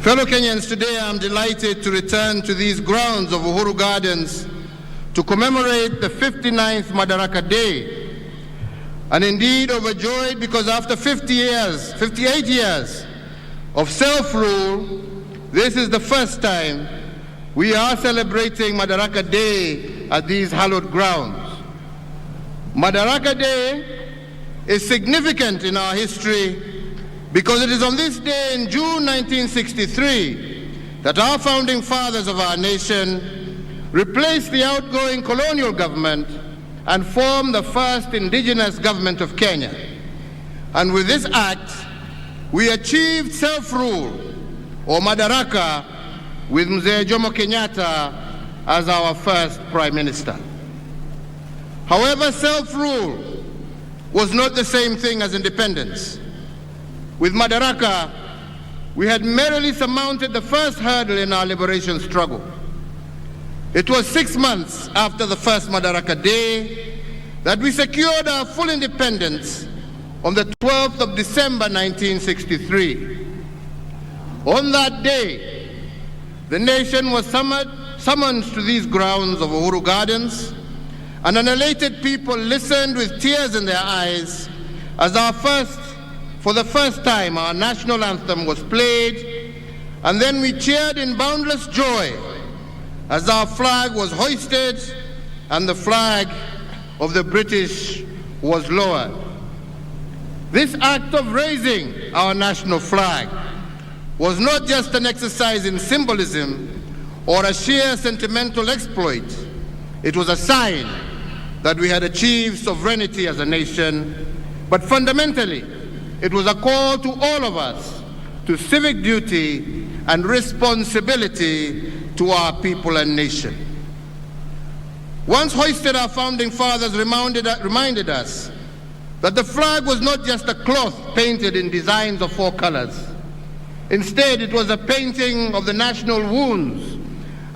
Fellow Kenyans, today I'm delighted to return to these grounds of Uhuru Gardens to commemorate the 59th Madaraka Day, and indeed overjoyed because after 58 years of self-rule, this is the first time we are celebrating Madaraka Day at these hallowed grounds. Madaraka Day is significant in our history because it is on this day in June 1963 that our founding fathers of our nation replaced the outgoing colonial government and formed the first indigenous government of Kenya. And with this act, we achieved self-rule, or Madaraka, with Mzee Jomo Kenyatta as our first Prime Minister. However, self-rule was not the same thing as independence. With Madaraka, we had merely surmounted the first hurdle in our liberation struggle. It was 6 months after the first Madaraka Day that we secured our full independence on the 12th of December 1963. On that day, the nation was summoned to these grounds of Uhuru Gardens, and an elated people listened with tears in their eyes as for the first time, our national anthem was played, and then we cheered in boundless joy as our flag was hoisted and the flag of the British was lowered. This act of raising our national flag was not just an exercise in symbolism or a sheer sentimental exploit. It was a sign that we had achieved sovereignty as a nation, but fundamentally, it was a call to all of us to civic duty and responsibility to our people and nation. Once hoisted, our founding fathers reminded us that the flag was not just a cloth painted in designs of 4 colors. Instead, it was a painting of the national wounds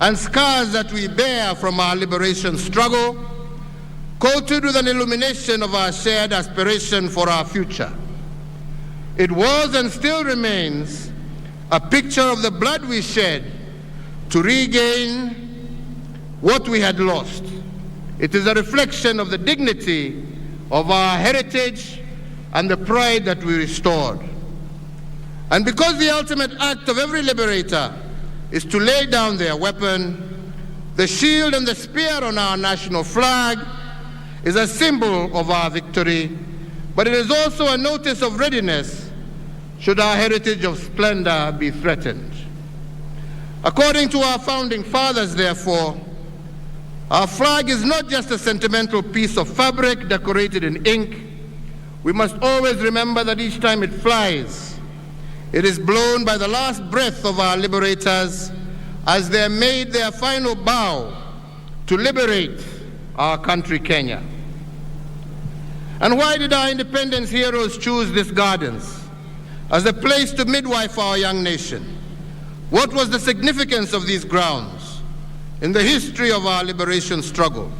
and scars that we bear from our liberation struggle, coated with an illumination of our shared aspiration for our future. It was and still remains a picture of the blood we shed to regain what we had lost. It is a reflection of the dignity of our heritage and the pride that we restored. And because the ultimate act of every liberator is to lay down their weapon, the shield and the spear on our national flag is a symbol of our victory, but it is also a notice of readiness should our heritage of splendor be threatened. According to our founding fathers, therefore, our flag is not just a sentimental piece of fabric decorated in ink. We must always remember that each time it flies, it is blown by the last breath of our liberators as they made their final bow to liberate our country, Kenya. And why did our independence heroes choose these gardens as a place to midwife our young nation? What was the significance of these grounds in the history of our liberation struggle?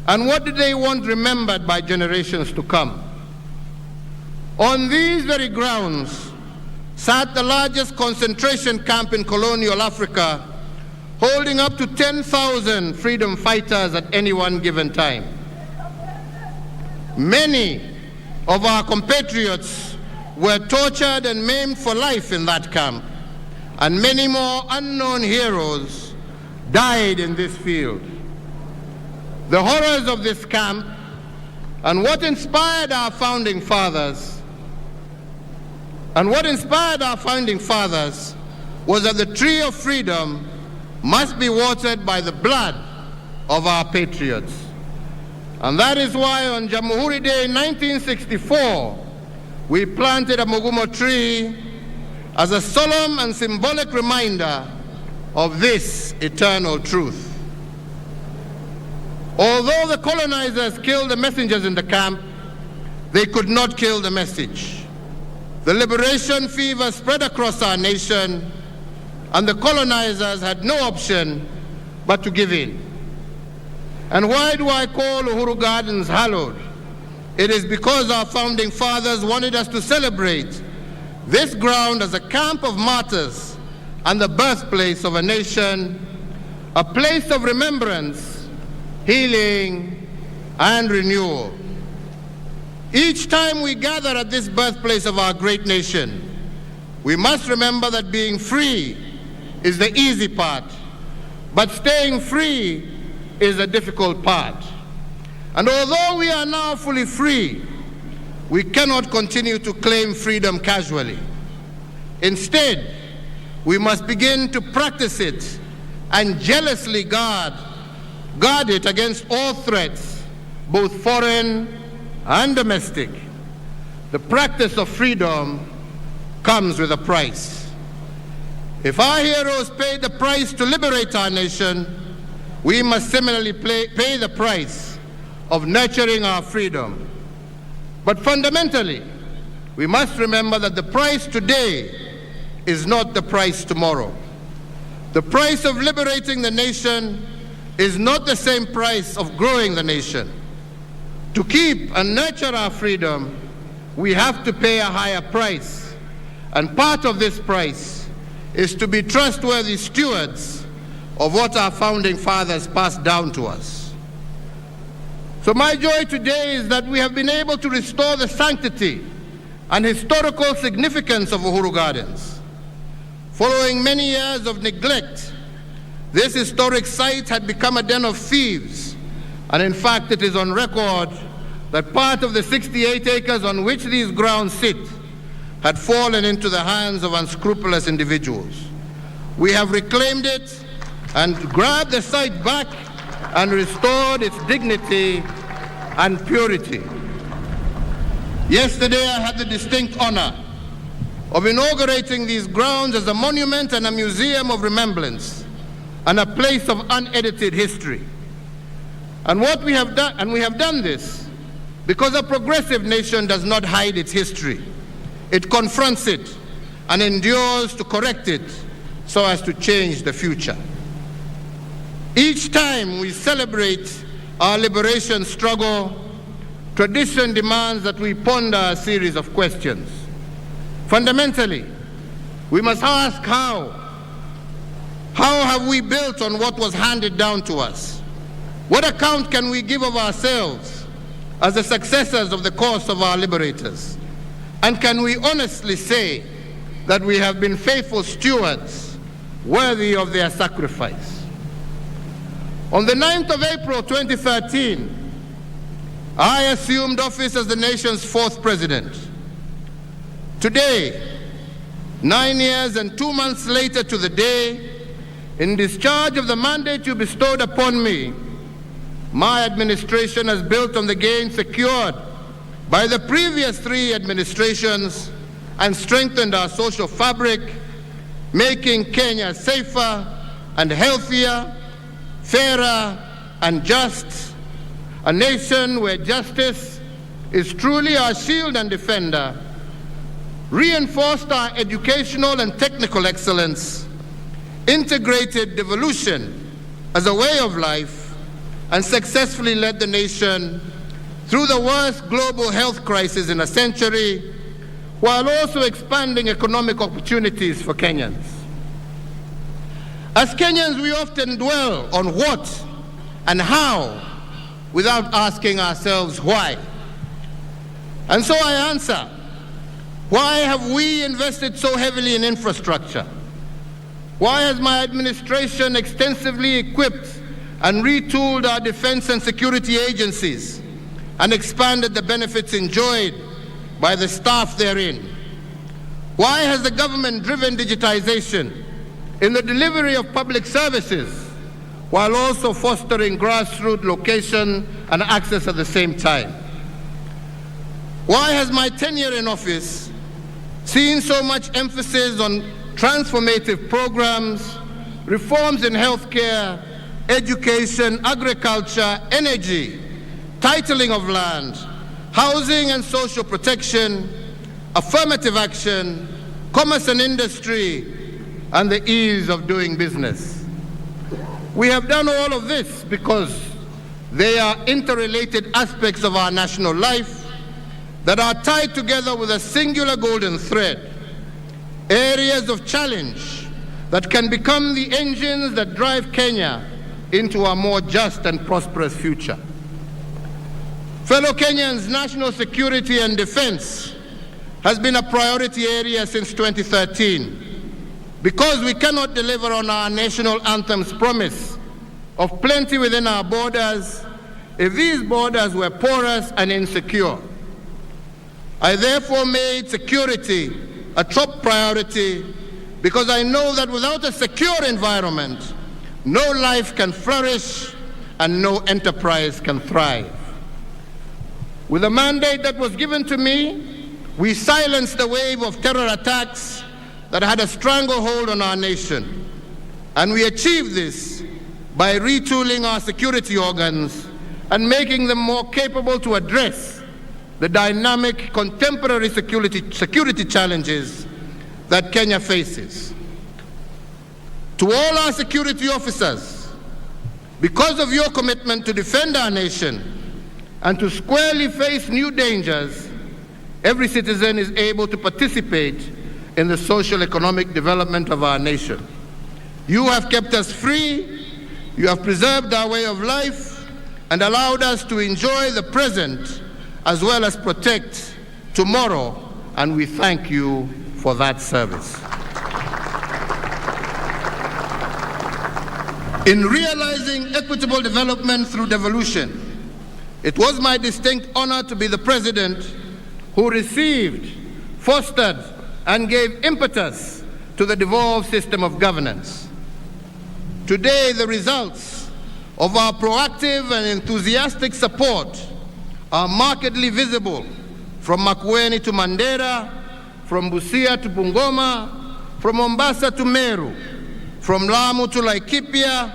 And what did they want remembered by generations to come? On these very grounds sat the largest concentration camp in colonial Africa, holding up to 10,000 freedom fighters at any one given time. Many of our compatriots were tortured and maimed for life in that camp, and many more unknown heroes died in this field. The horrors of this camp and what inspired our founding fathers was that the tree of freedom must be watered by the blood of our patriots. And that is why on Jamhuri Day 1964, we planted a Mugumo tree as a solemn and symbolic reminder of this eternal truth. Although the colonizers killed the messengers in the camp, they could not kill the message. The liberation fever spread across our nation, and the colonizers had no option but to give in. And why do I call Uhuru Gardens hallowed? It is because our founding fathers wanted us to celebrate this ground as a camp of martyrs and the birthplace of a nation, a place of remembrance, healing, and renewal. Each time we gather at this birthplace of our great nation, we must remember that being free is the easy part, but staying free is the difficult part. And although we are now fully free, we cannot continue to claim freedom casually. Instead, we must begin to practice it and jealously guard it against all threats, both foreign and domestic. The practice of freedom comes with a price. If our heroes paid the price to liberate our nation, we must similarly pay the price of nurturing our freedom. But fundamentally, we must remember that the price today is not the price tomorrow. The price of liberating the nation is not the same price of growing the nation. To keep and nurture our freedom, we have to pay a higher price. And part of this price is to be trustworthy stewards of what our founding fathers passed down to us. So my joy today is that we have been able to restore the sanctity and historical significance of Uhuru Gardens. Following many years of neglect, this historic site had become a den of thieves, and in fact it is on record that part of the 68 acres on which these grounds sit had fallen into the hands of unscrupulous individuals. We have reclaimed it and grabbed the site back and restored its dignity and purity. Yesterday I had the distinct honor of inaugurating these grounds as a monument and a museum of remembrance and a place of unedited history. And we have done this because a progressive nation does not hide its history. It confronts it and endures to correct it so as to change the future. Each time we celebrate our liberation struggle, tradition demands that we ponder a series of questions. Fundamentally, we must ask how. How have we built on what was handed down to us? What account can we give of ourselves as the successors of the cause of our liberators? And can we honestly say that we have been faithful stewards worthy of their sacrifice? On the 9th of April 2013, I assumed office as the nation's 4th president. Today, 9 years and 2 months later to the day, in discharge of the mandate you bestowed upon me, my administration has built on the gains secured by the previous 3 administrations and strengthened our social fabric, making Kenya safer and healthier, fairer and just, a nation where justice is truly our shield and defender, reinforced our educational and technical excellence, integrated devolution as a way of life, and successfully led the nation through the worst global health crisis in a century, while also expanding economic opportunities for Kenyans. As Kenyans, we often dwell on what and how without asking ourselves why. And so I answer, why have we invested so heavily in infrastructure? Why has my administration extensively equipped and retooled our defense and security agencies and expanded the benefits enjoyed by the staff therein? Why has the government driven digitization in the delivery of public services while also fostering grassroots location and access at the same time? Why has my tenure in office seen so much emphasis on transformative programs, reforms in healthcare, education, agriculture, energy, titling of land, housing and social protection, affirmative action, commerce and industry, and the ease of doing business? We have done all of this because they are interrelated aspects of our national life that are tied together with a singular golden thread, areas of challenge that can become the engines that drive Kenya into a more just and prosperous future. Fellow Kenyans, national security and defense has been a priority area since 2013 because we cannot deliver on our national anthem's promise of plenty within our borders if these borders were porous and insecure. I therefore made security a top priority because I know that without a secure environment, no life can flourish and no enterprise can thrive. With the mandate that was given to me, we silenced the wave of terror attacks that had a stranglehold on our nation. And we achieved this by retooling our security organs and making them more capable to address the dynamic contemporary security challenges that Kenya faces. To all our security officers, because of your commitment to defend our nation and to squarely face new dangers, every citizen is able to participate in the social economic development of our nation. You have kept us free, you have preserved our way of life, and allowed us to enjoy the present as well as protect tomorrow, and we thank you for that service. In realizing equitable development through devolution, it was my distinct honor to be the president who received, fostered, and gave impetus to the devolved system of governance. Today, the results of our proactive and enthusiastic support are markedly visible from Makueni to Mandera, from Busia to Bungoma, from Mombasa to Meru, from Lamu to Laikipia,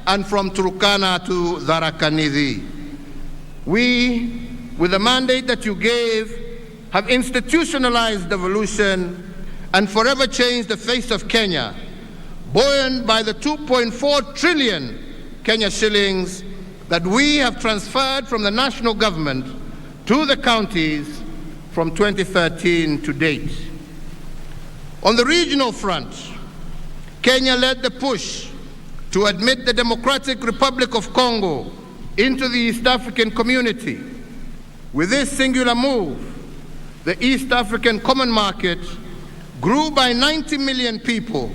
and from Turkana to Tharaka Nithi. We, with the mandate that you gave, have institutionalized devolution and forever changed the face of Kenya, buoyed by the 2.4 trillion Kenya shillings that we have transferred from the national government to the counties from 2013 to date. On the regional front, Kenya led the push to admit the Democratic Republic of Congo into the East African community. With this singular move, the East African Common Market grew by 90 million people,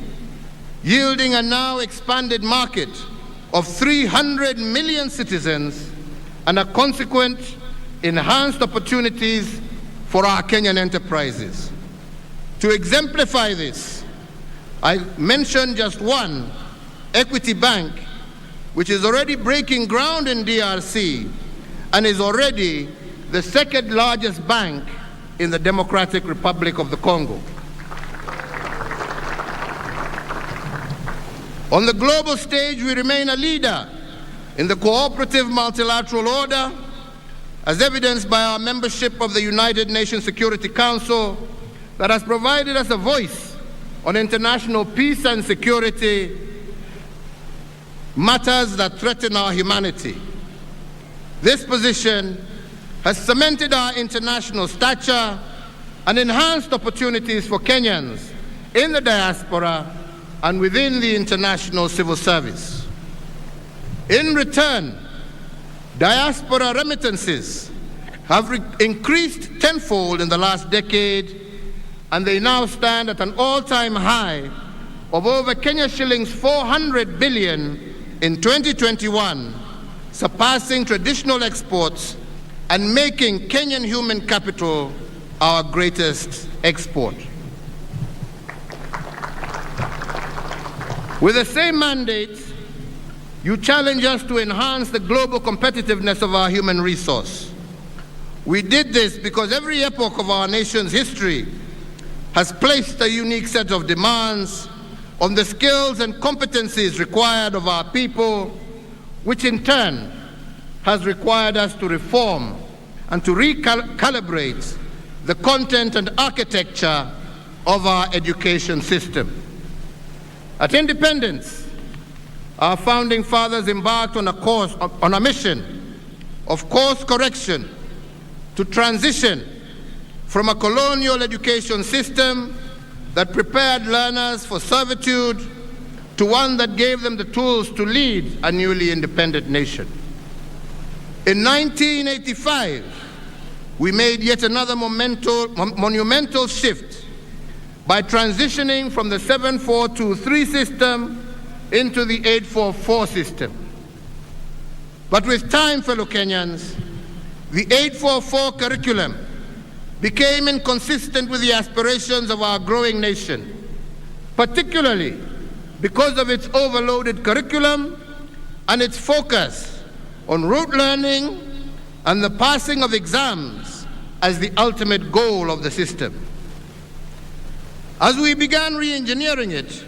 yielding a now expanded market of 300 million citizens and a consequent enhanced opportunities for our Kenyan enterprises. To exemplify this, I mentioned just one, Equity Bank, which is already breaking ground in DRC and is already the second largest bank in the Democratic Republic of the Congo. On the global stage, we remain a leader in the cooperative multilateral order, as evidenced by our membership of the United Nations Security Council that has provided us a voice on international peace and security matters that threaten our humanity. This position has cemented our international stature and enhanced opportunities for Kenyans in the diaspora and within the international civil service. In return, diaspora remittances have increased tenfold in the last decade, and they now stand at an all-time high of over Kenya shillings 400 billion in 2021, surpassing traditional exports and making Kenyan human capital our greatest export. With the same mandate, you challenge us to enhance the global competitiveness of our human resource. We did this because every epoch of our nation's history has placed a unique set of demands on the skills and competencies required of our people, which in turn has required us to reform and to recalibrate the content and architecture of our education system. At independence, our founding fathers embarked on a mission of course correction to transition from a colonial education system that prepared learners for servitude to one that gave them the tools to lead a newly independent nation. In 1985, we made yet another monumental shift by transitioning from the 7423 system into the 844 system. But with time, fellow Kenyans, the 844 curriculum became inconsistent with the aspirations of our growing nation, particularly because of its overloaded curriculum and its focus on rote learning and the passing of exams as the ultimate goal of the system. As we began re-engineering it,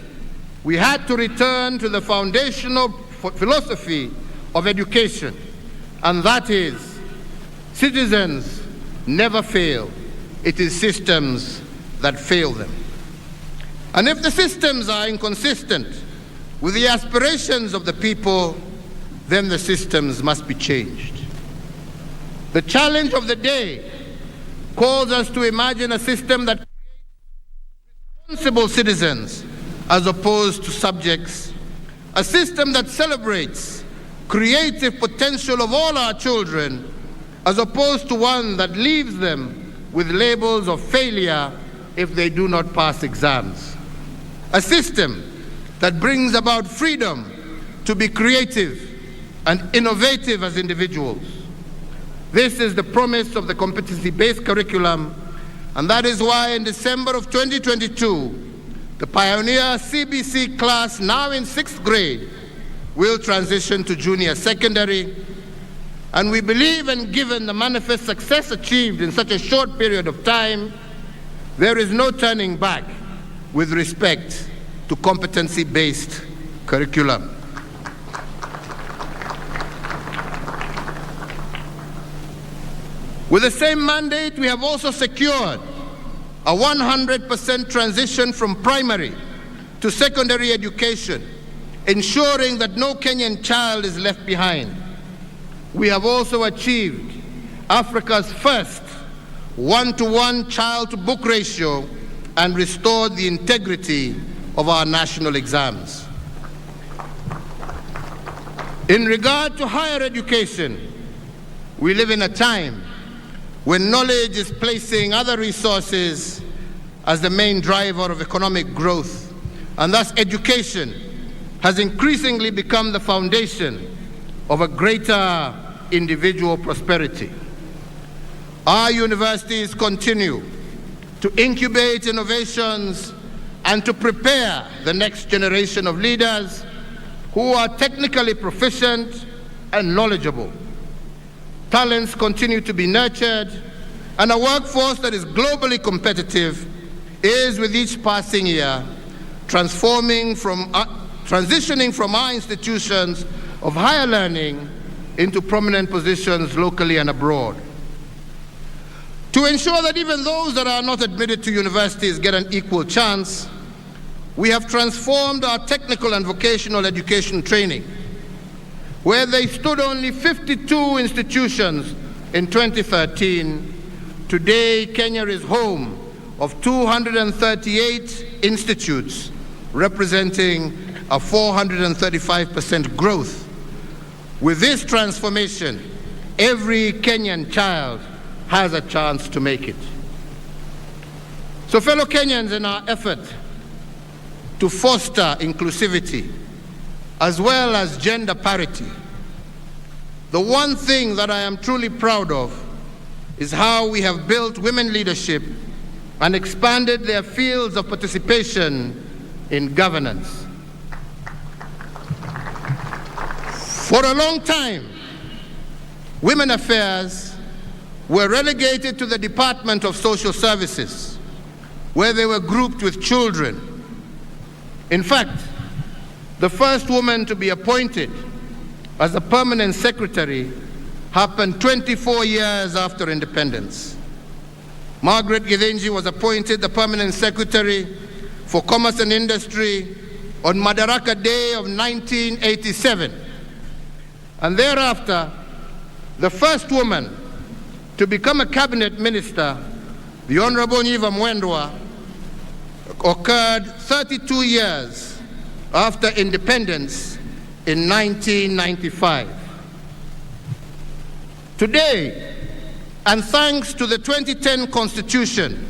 we had to return to the foundational philosophy of education, and that is, citizens never fail. It is systems that fail them. And if the systems are inconsistent with the aspirations of the people, then the systems must be changed. The challenge of the day calls us to imagine a system that creates responsible citizens as opposed to subjects, a system that celebrates creative potential of all our children as opposed to one that leaves them with labels of failure if they do not pass exams. A system that brings about freedom to be creative and innovative as individuals. This is the promise of the competency-based curriculum, and that is why in December of 2022, the pioneer CBC class, now in 6th grade, will transition to junior secondary. And we believe, and given the manifest success achieved in such a short period of time, there is no turning back with respect to competency-based curriculum. With the same mandate, we have also secured a 100% transition from primary to secondary education, ensuring that no Kenyan child is left behind. We have also achieved Africa's first 1-to-1 child-to-book ratio and restored the integrity of our national exams. In regard to higher education, we live in a time when knowledge is placing other resources as the main driver of economic growth, and thus education has increasingly become the foundation of a greater individual prosperity. Our universities continue to incubate innovations and to prepare the next generation of leaders who are technically proficient and knowledgeable. Talents continue to be nurtured, and a workforce that is globally competitive is, with each passing year, transitioning from our institutions of higher learning into prominent positions locally and abroad. To ensure that even those that are not admitted to universities get an equal chance, we have transformed our technical and vocational education training. Where they stood only 52 institutions in 2013, today Kenya is home of 238 institutes, representing a 435% growth. With this transformation, every Kenyan child has a chance to make it. So, fellow Kenyans, in our effort to foster inclusivity as well as gender parity, the one thing that I am truly proud of is how we have built women leadership and expanded their fields of participation in governance. For a long time, women affairs were relegated to the Department of Social Services, where they were grouped with children. In fact, the first woman to be appointed as a permanent secretary happened 24 years after independence. Margaret Githinji was appointed the permanent secretary for Commerce and Industry on Madaraka Day of 1987. And thereafter, the first woman to become a cabinet minister, the Honorable Nyiva Mwendwa, occurred 32 years after independence in 1995. Today, and thanks to the 2010 Constitution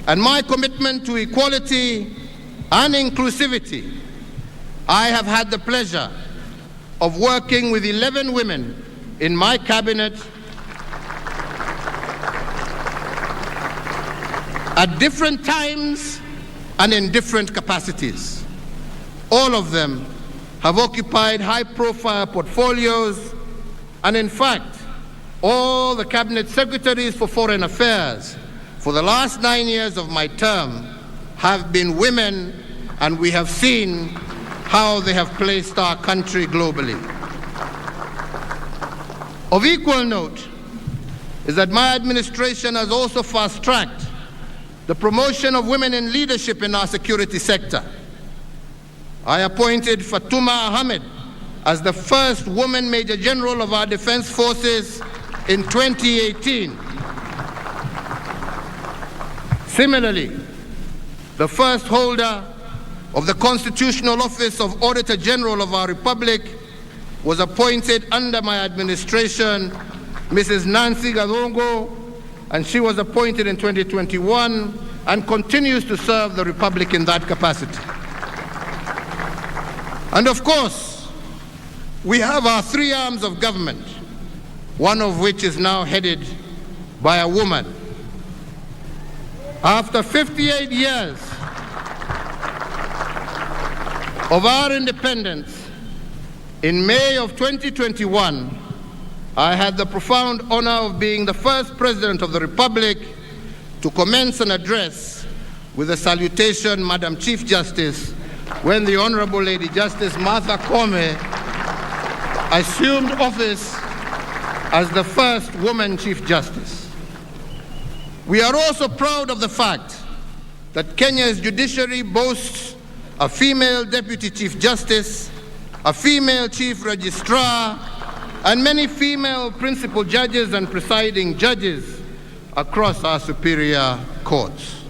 and my commitment to equality and inclusivity, I have had the pleasure of working with 11 women in my cabinet at different times and in different capacities. All of them have occupied high-profile portfolios, and in fact, all the cabinet secretaries for foreign affairs for the last 9 years of my term have been women, and we have seen how they have placed our country globally. Of equal note is that my administration has also fast-tracked the promotion of women in leadership in our security sector. I appointed Fatuma Ahmed as the first woman Major General of our Defense Forces in 2018. Similarly, the first holder of the constitutional office of Auditor General of our Republic was appointed under my administration, Mrs. Nancy Gadongo, and she was appointed in 2021 and continues to serve the Republic in that capacity. And of course, we have our three arms of government, one of which is now headed by a woman. After 58 years of our independence, in May of 2021, I had the profound honor of being the first President of the Republic to commence an address with a salutation, Madam Chief Justice, when the Honorable Lady Justice Martha Koome assumed office as the first woman Chief Justice. We are also proud of the fact that Kenya's judiciary boasts a female Deputy Chief Justice, a female Chief Registrar, and many female principal judges and presiding judges across our superior courts.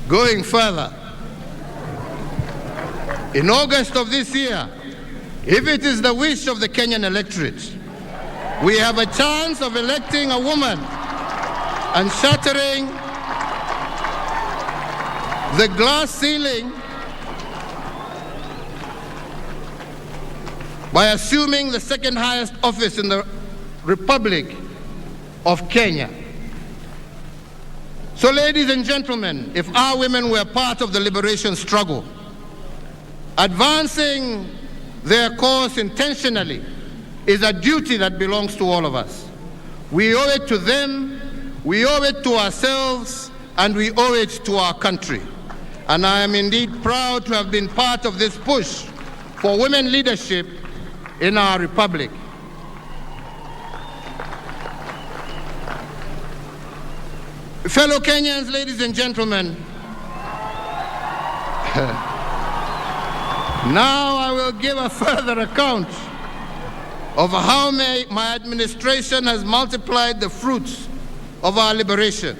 Going further, in August of this year, if it is the wish of the Kenyan electorate, we have a chance of electing a woman and shattering the glass ceiling by assuming the second highest office in the Republic of Kenya. So, ladies and gentlemen, if our women were part of the liberation struggle, advancing their cause intentionally is a duty that belongs to all of us. We owe it to them, we owe it to ourselves, and we owe it to our country. And I am indeed proud to have been part of this push for women leadership in our republic. Fellow Kenyans, ladies and gentlemen, now I will give a further account of how my administration has multiplied the fruits of our liberation.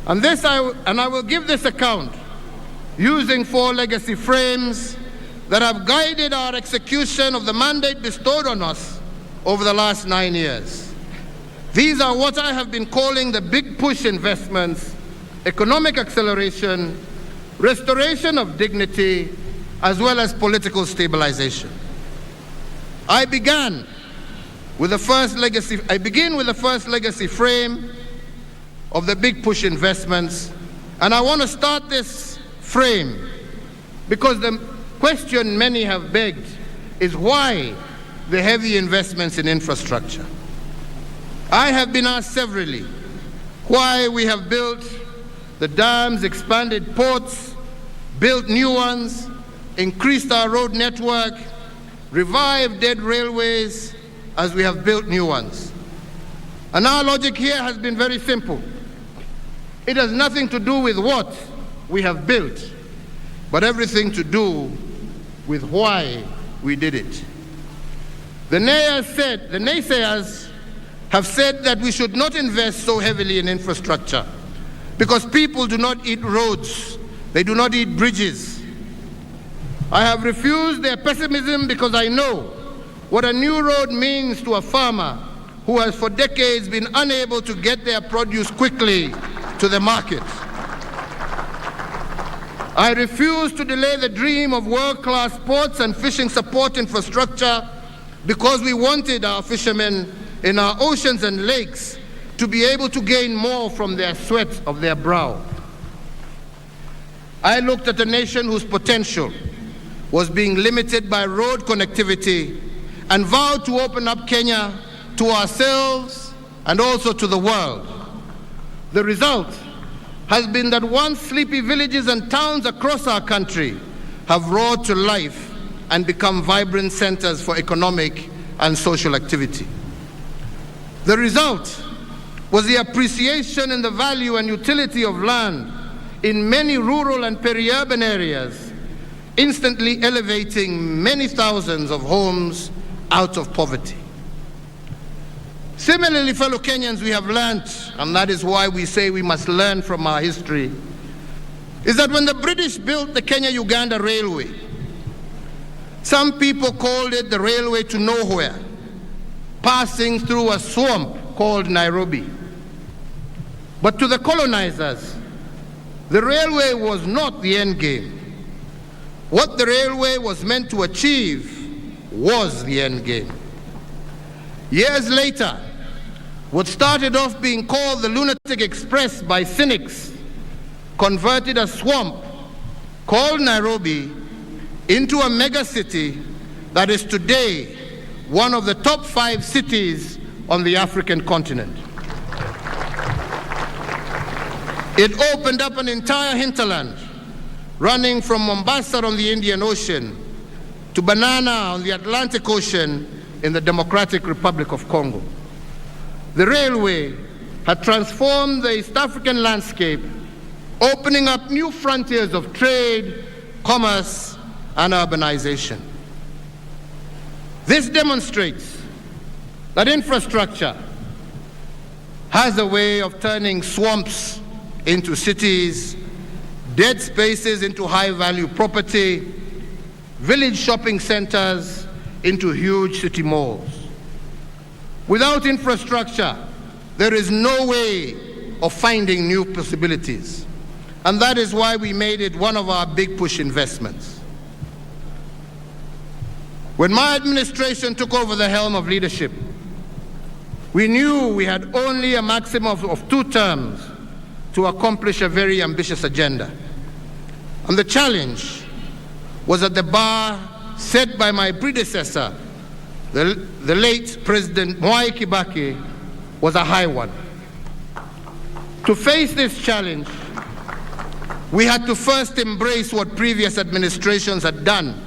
And I will give this account using 4 legacy frames that have guided our execution of the mandate bestowed on us over the last 9 years. These are what I have been calling the big push investments, economic acceleration, restoration of dignity, as well as political stabilization. I begin with the first legacy frame of the big push investments, and I want to start this frame because the question many have begged is why the heavy investments in infrastructure? I have been asked severally why we have built the dams, expanded ports, built new ones, increased our road network, revived dead railways as we have built new ones. And our logic here has been very simple. It has nothing to do with what we have built, but everything to do with why we did it. The naysayers have said that we should not invest so heavily in infrastructure because people do not eat roads They do not eat bridges. I have refused their pessimism because I know what a new road means to a farmer who has for decades been unable to get their produce quickly to the market. I refuse to delay the dream of world-class ports and fishing support infrastructure because we wanted our fishermen in our oceans and lakes to be able to gain more from their sweat of their brow. I looked at a nation whose potential was being limited by road connectivity and vowed to open up Kenya to ourselves and also to the world. The result has been that once sleepy villages and towns across our country have roared to life and become vibrant centers for economic and social activity. The result was the appreciation in the value and utility of land in many rural and peri-urban areas, instantly elevating many thousands of homes out of poverty. Similarly, fellow Kenyans, we have learned, and that is why we say we must learn from our history, is that when the British built the Kenya-Uganda Railway, some people called it the railway to nowhere, passing through a swamp called Nairobi. But to the colonizers, the railway was not the end game. What the railway was meant to achieve was the end game. Years later, what started off being called the Lunatic Express by cynics converted a swamp called Nairobi into a megacity that is today one of the top 5 cities on the African continent. It opened up an entire hinterland, running from Mombasa on the Indian Ocean to Banana on the Atlantic Ocean in the Democratic Republic of Congo. The railway had transformed the East African landscape, opening up new frontiers of trade, commerce, and urbanization. This demonstrates that infrastructure has a way of turning swamps into cities, dead spaces into high-value property, village shopping centers into huge city malls. Without infrastructure, there is no way of finding new possibilities. And that is why we made it one of our big push investments. When my administration took over the helm of leadership, we knew we had only a maximum of 2 terms to accomplish a very ambitious agenda. And the challenge was that the bar set by my predecessor, the late President Mwai Kibaki, was a high one. To face this challenge, we had to first embrace what previous administrations had done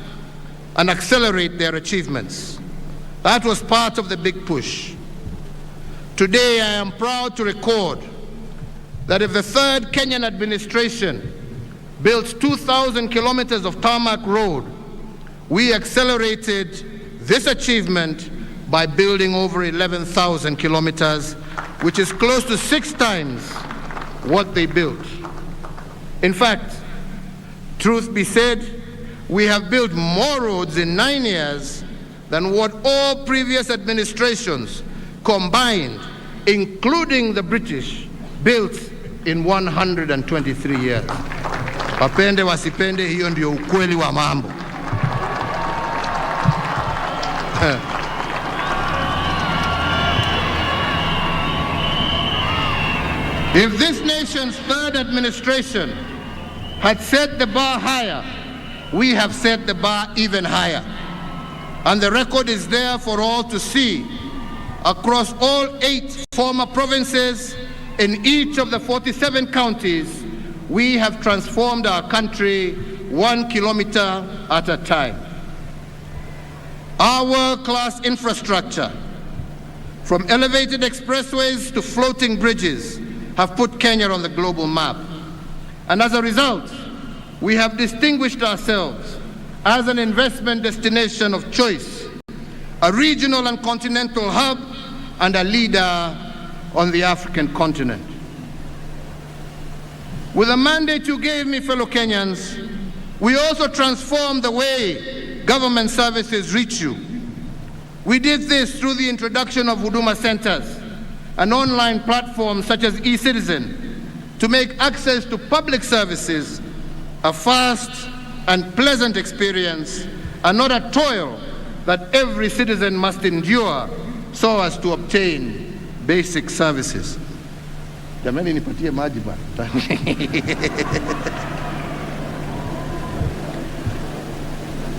and accelerate their achievements. That was part of the big push. Today, I am proud to record that if the 3rd Kenyan administration built 2,000 kilometers of tarmac road, we accelerated this achievement by building over 11,000 kilometers, which is close to 6 times what they built. In fact, truth be said, we have built more roads in 9 years than what all previous administrations combined, including the British, built in 123 years. Wapende wasipende, hiyo ndio ukweli wa mambo. If this nation's 3rd administration had set the bar higher, we have set the bar even higher. And the record is there for all to see. Across all 8 former provinces in each of the 47 counties, we have transformed our country 1 kilometer at a time. Our world-class infrastructure, from elevated expressways to floating bridges, have put Kenya on the global map. And as a result, we have distinguished ourselves as an investment destination of choice, a regional and continental hub, and a leader on the African continent. With the mandate you gave me, fellow Kenyans, we also transformed the way government services reach you. We did this through the introduction of Huduma centers, an online platform such as eCitizen, to make access to public services a fast and pleasant experience and not a toil that every citizen must endure so as to obtain basic services. Jamani, nipatie maji bana.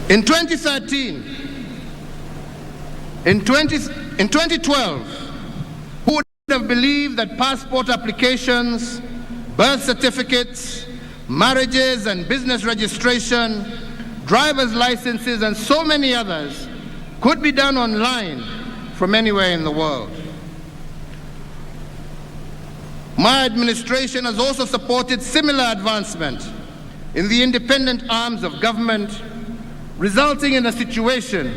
In 2012, who would have believed that passport applications, birth certificates, marriages and business registration, driver's licenses, and so many others could be done online from anywhere in the world? My administration has also supported similar advancement in the independent arms of government, resulting in a situation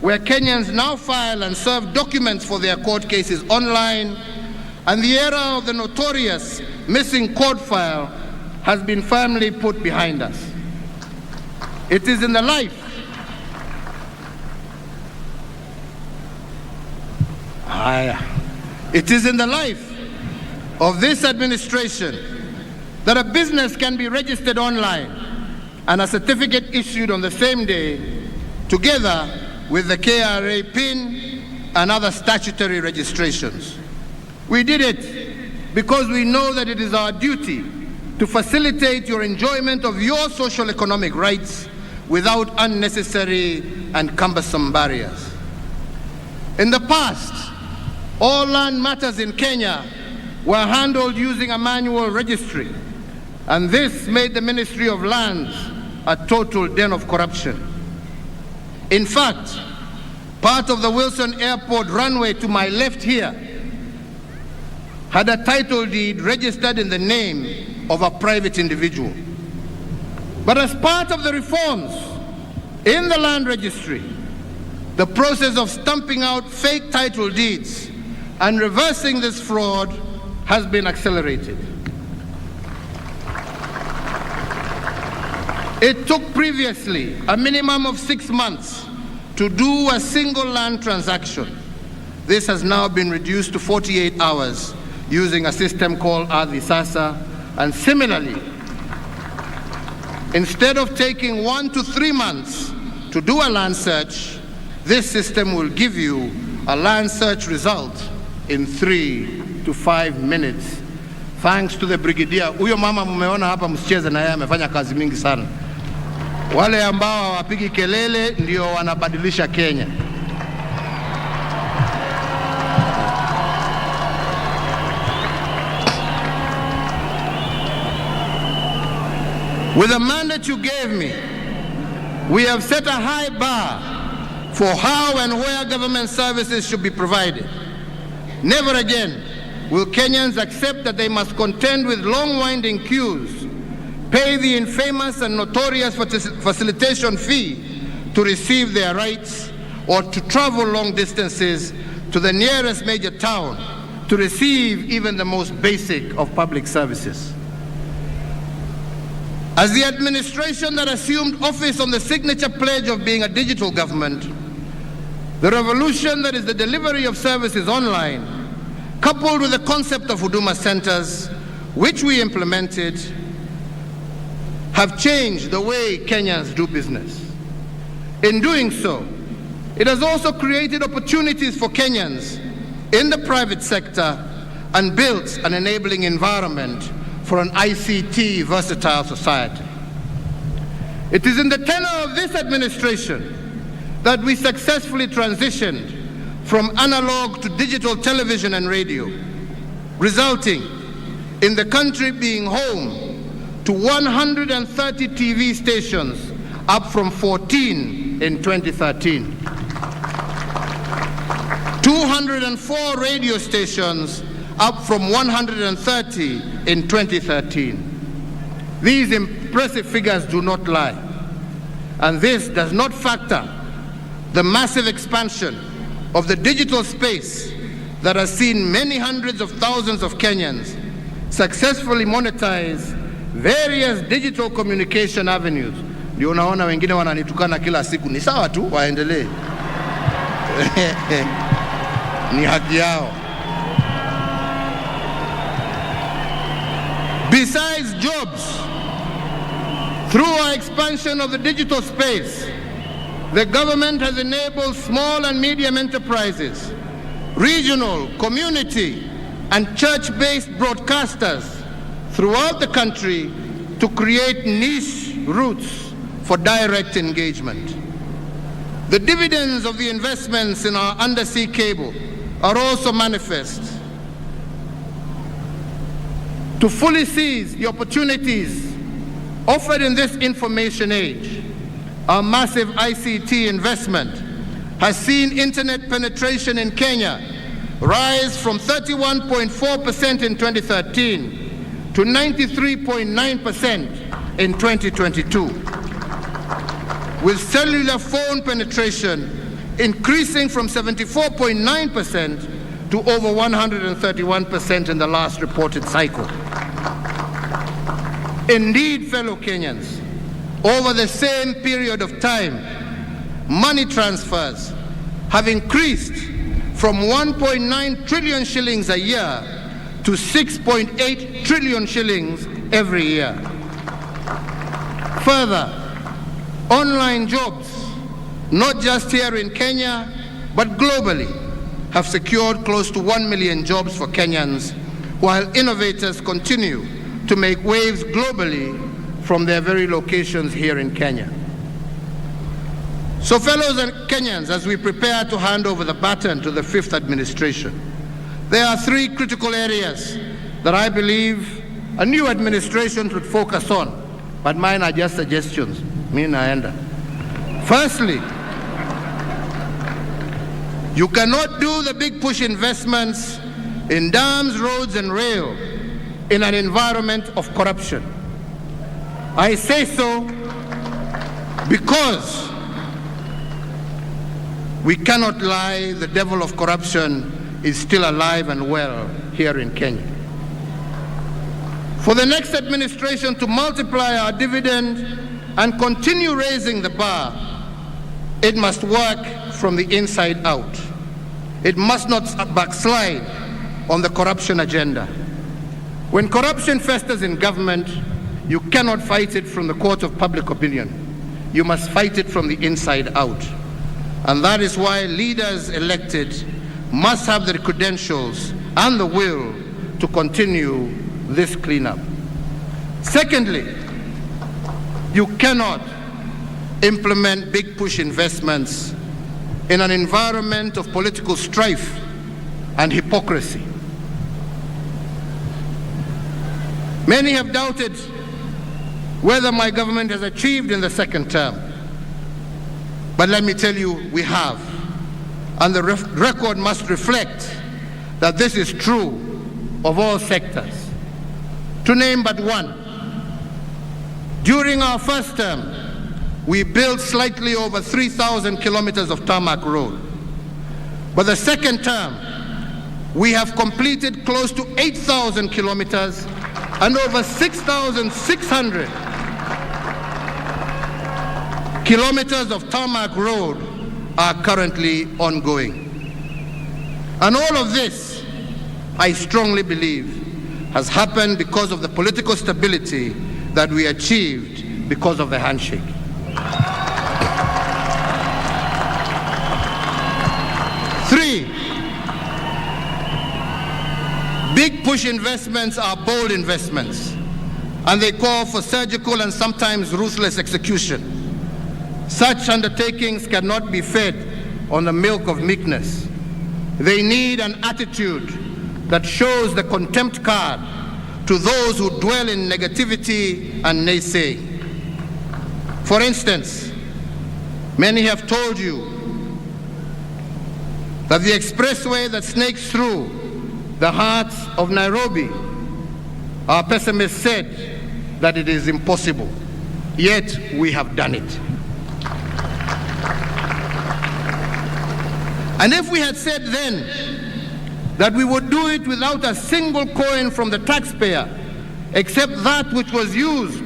where Kenyans now file and serve documents for their court cases online, and the era of the notorious missing court file has been firmly put behind us. It is in the life of this administration that a business can be registered online and a certificate issued on the same day, together with the KRA PIN and other statutory registrations. We did it because we know that it is our duty to facilitate your enjoyment of your social economic rights without unnecessary and cumbersome barriers. In the past, all land matters in Kenya were handled using a manual registry, and this made the Ministry of Lands a total den of corruption. In fact, part of the Wilson Airport runway to my left here had a title deed registered in the name of a private individual. But as part of the reforms in the land registry, the process of stamping out fake title deeds and reversing this fraud has been accelerated. It took previously a minimum of 6 months to do a single land transaction. This has now been reduced to 48 hours using a system called Ardhi Sasa, and similarly, instead of taking 1 to 3 months to do a land search, this system will give you a land search result in 3 to 5 minutes. Thanks to the brigadier. Huyo mama mmeona hapa, msicheze na yeye, amefanya kazi mingi sana. Wale ambao hawapigi kelele ndio wanabadilisha Kenya. With the mandate you gave me, we have set a high bar for how and where government services should be provided. Never again will Kenyans accept that they must contend with long winding queues, pay the infamous and notorious facilitation fee to receive their rights, or to travel long distances to the nearest major town to receive even the most basic of public services. As the administration that assumed office on the signature pledge of being a digital government, the revolution that is the delivery of services online, coupled with the concept of Huduma centers, which we implemented, have changed the way Kenyans do business. In doing so, it has also created opportunities for Kenyans in the private sector and built an enabling environment for an ICT versatile society. It is in the tenure of this administration that we successfully transitioned from analog to digital television and radio, resulting in the country being home to 130 TV stations, up from 14 in 2013. 204 radio stations, up from 130 in 2013. These impressive figures do not lie, and this does not factor the massive expansion of the digital space that has seen many hundreds of thousands of Kenyans successfully monetize various digital communication avenues. Ndio unaona wengine wananitukana kila siku, ni sawa tu, waendelee. Ni haki yao. Besides jobs, through our expansion of the digital space, the government has enabled small and medium enterprises, regional, community, and church-based broadcasters throughout the country to create niche routes for direct engagement. The dividends of the investments in our undersea cable are also manifest. To fully seize the opportunities offered in this information age, our massive ICT investment has seen internet penetration in Kenya rise from 31.4% in 2013 to 93.9% in 2022, with cellular phone penetration increasing from 74.9% to over 131% in the last reported cycle. Indeed, fellow Kenyans, over the same period of time, money transfers have increased from 1.9 trillion shillings a year to 6.8 trillion shillings every year. Further, online jobs, not just here in Kenya, but globally, have secured close to 1 million jobs for Kenyans, while innovators continue to make waves globally from their very locations here in Kenya. So fellows and Kenyans, as we prepare to hand over the baton to the fifth administration, there are three critical areas that I believe a new administration should focus on, but mine are just suggestions. Mi naenda. Firstly, you cannot do the big push investments in dams, roads, and rail in an environment of corruption. I say so because we cannot lie, the devil of corruption is still alive and well here in Kenya. For the next administration to multiply our dividend and continue raising the bar, it must work from the inside out. It must not backslide on the corruption agenda. When corruption festers in government, you cannot fight it from the court of public opinion. You must fight it from the inside out. And that is why leaders elected must have the credentials and the will to continue this cleanup. Secondly, you cannot implement big push investments in an environment of political strife and hypocrisy. Many have doubted whether my government has achieved in the second term. But let me tell you, we have. And the record must reflect that this is true of all sectors. To name but one, during our first term, we built slightly over 3,000 kilometers of tarmac road. But the second term, we have completed close to 8,000 kilometers and over 6,600 kilometers of tarmac road are currently ongoing. And all of this, I strongly believe, has happened because of the political stability that we achieved because of the handshake. Three, big push investments are bold investments, and they call for surgical and sometimes ruthless execution. Such undertakings cannot be fed on the milk of meekness. They need an attitude that shows the contempt card to those who dwell in negativity and naysaying. For instance, many have told you that the expressway that snakes through the heart of Nairobi, our pessimists said that it is impossible. Yet we have done it. And if we had said then that we would do it without a single coin from the taxpayer, except that which was used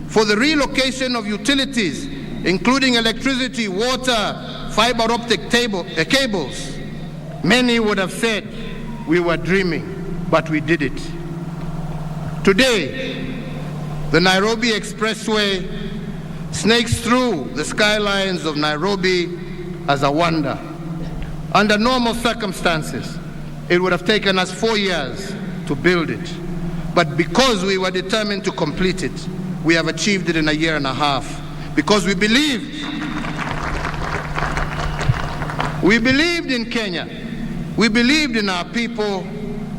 for the relocation of utilities, including electricity, water, fiber optic cables, many would have said we were dreaming, but we did it. Today, the Nairobi Expressway snakes through the skylines of Nairobi as a wonder. Under normal circumstances, it would have taken us 4 years to build it. But because we were determined to complete it, we have achieved it in a year and a half. Because we believed in Kenya, we believed in our people,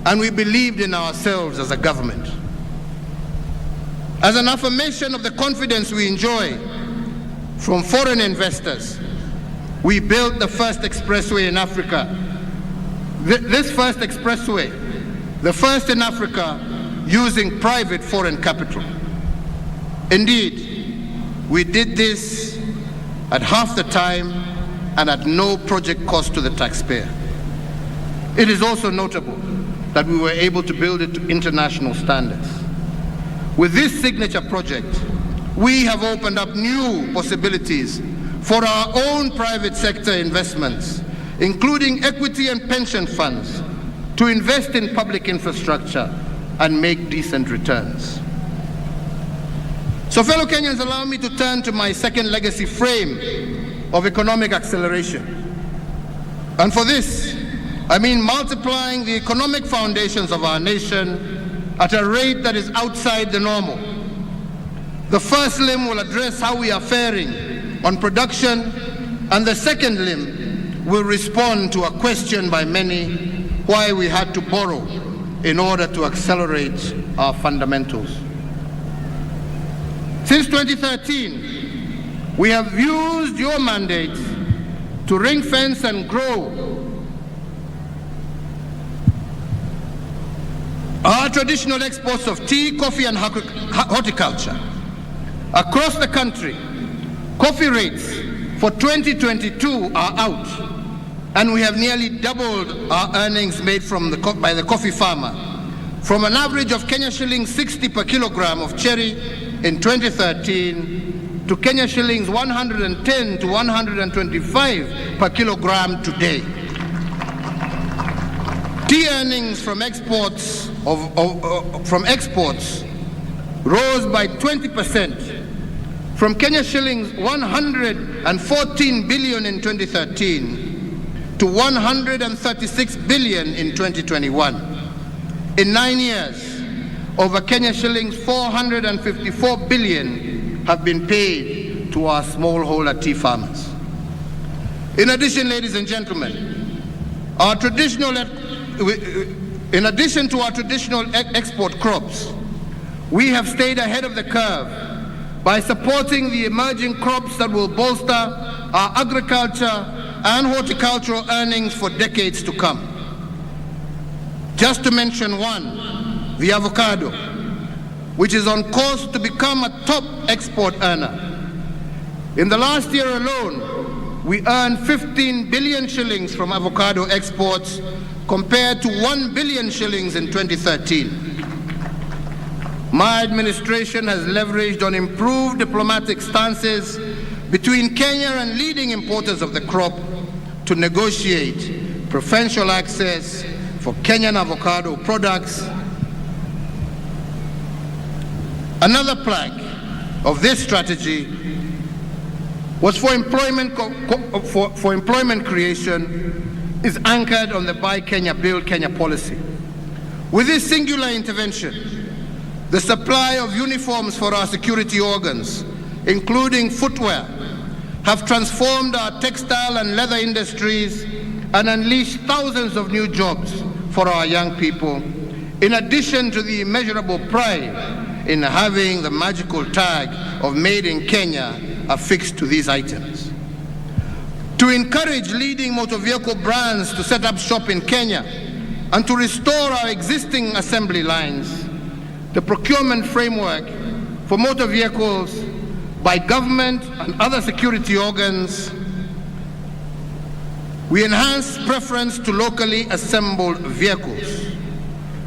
and we believed in ourselves as a government. As an affirmation of the confidence we enjoy from foreign investors, we built the first expressway in Africa. This first expressway, the first in Africa, using private foreign capital. Indeed, we did this at half the time and at no project cost to the taxpayer. It is also notable that we were able to build it to international standards. With this signature project, we have opened up new possibilities for our own private sector investments, including equity and pension funds, to invest in public infrastructure and make decent returns. So fellow Kenyans, allow me to turn to my second legacy frame of economic acceleration. And for this, I mean multiplying the economic foundations of our nation at a rate that is outside the normal. The first limb will address how we are faring on production, and the second limb will respond to a question by many why we had to borrow in order to accelerate our fundamentals. Since 2013, we have used your mandate to ring fence and grow our traditional exports of tea, coffee, and horticulture. Across the country, coffee rates for 2022 are out, and we have nearly doubled our earnings made by the coffee farmer, from an average of Kenya shillings 60 per kilogram of cherry in 2013 to Kenya shillings 110 to 125 per kilogram today. Tea earnings from exports rose by 20%, from Kenya shillings 114 billion in 2013 to 136 billion in 2021. In 9 years, over Kenya shillings 454 billion have been paid to our smallholder tea farmers. In addition, ladies and gentlemen, in addition to our traditional export crops, we have stayed ahead of the curve by supporting the emerging crops that will bolster our agriculture and horticultural earnings for decades to come. Just to mention one, the avocado, which is on course to become a top export earner. In the last year alone, we earned 15 billion shillings from avocado exports, compared to 1 billion shillings in 2013. My administration has leveraged on improved diplomatic stances between Kenya and leading importers of the crop to negotiate preferential access for Kenyan avocado products. Another plank of this strategy was for employment creation is anchored on the Buy Kenya, Build Kenya policy. With this singular intervention, the supply of uniforms for our security organs, including footwear, have transformed our textile and leather industries and unleashed thousands of new jobs for our young people, in addition to the immeasurable pride in having the magical tag of Made in Kenya affixed to these items. To encourage leading motor vehicle brands to set up shop in Kenya and to restore our existing assembly lines, the procurement framework for motor vehicles by government and other security organs, we enhance preference to locally assembled vehicles.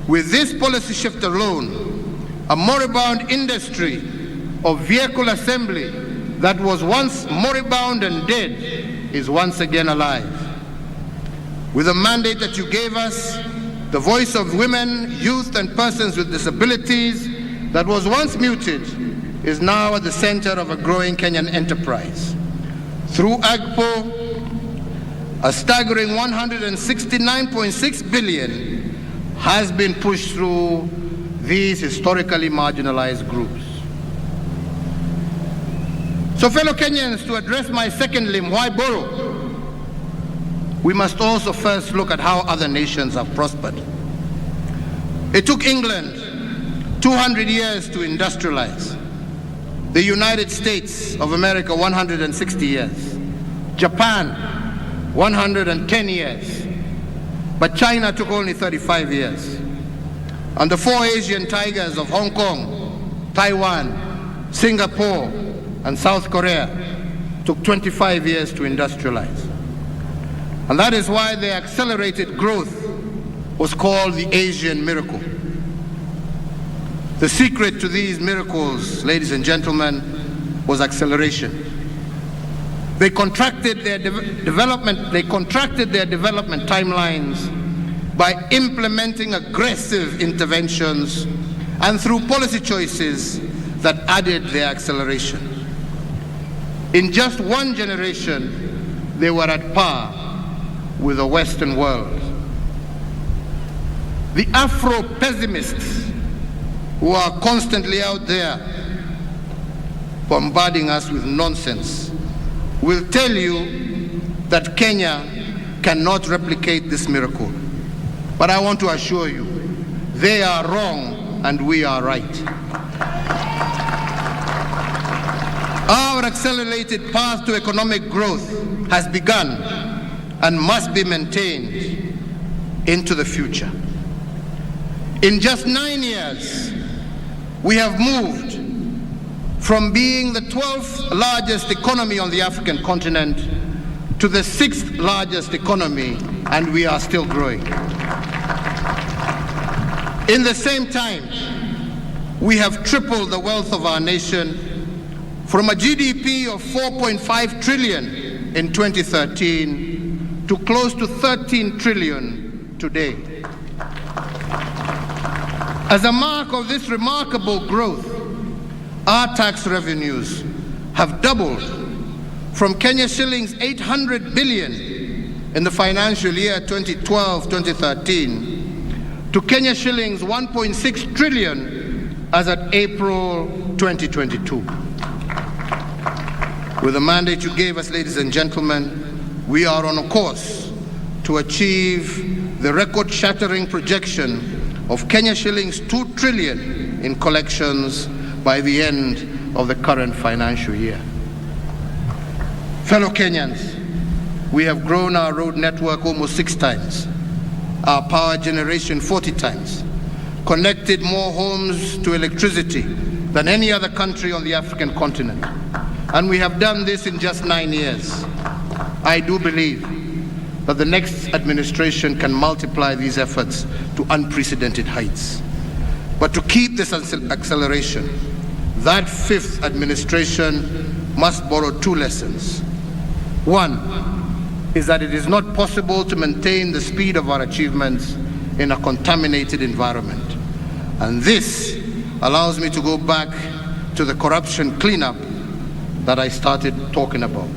With this policy shift alone, a moribund industry of vehicle assembly that was once moribund and dead is once again alive. With the mandate that you gave us, the voice of women, youth, and persons with disabilities that was once muted is now at the center of a growing Kenyan enterprise. Through AGPO, a staggering 169.6 billion has been pushed through these historically marginalized groups. So fellow Kenyans, to address my second limb, why borrow? We must also first look at how other nations have prospered. It took England 200 years to industrialize. The United States of America, 160 years. Japan, 110 years. But China took only 35 years. And the four Asian tigers of Hong Kong, Taiwan, Singapore, and South Korea took 25 years to industrialize. And that is why the accelerated growth was called the Asian miracle. The secret to these miracles, ladies and gentlemen, was acceleration. They contracted their development timelines by implementing aggressive interventions and through policy choices that added their acceleration. In just one generation, they were at par with the Western world. The Afro-pessimists who are constantly out there bombarding us with nonsense will tell you that Kenya cannot replicate this miracle. But I want to assure you, they are wrong and we are right. Our accelerated path to economic growth has begun and must be maintained into the future. In just 9 years, we have moved from being the 12th largest economy on the African continent to the 6th largest economy, and we are still growing. In the same time, we have tripled the wealth of our nation from a GDP of 4.5 trillion in 2013 to close to 13 trillion today. As a mark of this remarkable growth, our tax revenues have doubled from Kenya shillings 800 billion in the financial year 2012-2013 to Kenya shillings 1.6 trillion as at April 2022. With the mandate you gave us, ladies and gentlemen, we are on a course to achieve the record-shattering projection of Kenya shillings 2 trillion in collections by the end of the current financial year. Fellow Kenyans, we have grown our road network almost 6 times, our power generation 40 times, connected more homes to electricity than any other country on the African continent. And we have done this in just 9 years. I do believe that the next administration can multiply these efforts to unprecedented heights. But to keep this acceleration, that 5th administration must borrow 2 lessons. One is that it is not possible to maintain the speed of our achievements in a contaminated environment. And this allows me to go back to the corruption cleanup that I started talking about.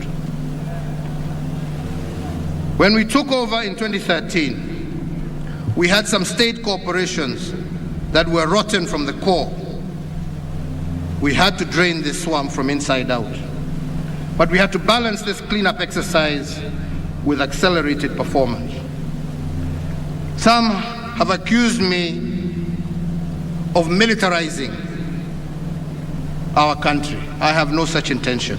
When we took over in 2013, we had some state corporations that were rotten from the core. We had to drain this swamp from inside out. But we had to balance this cleanup exercise with accelerated performance. Some have accused me of militarizing our country. I have no such intention.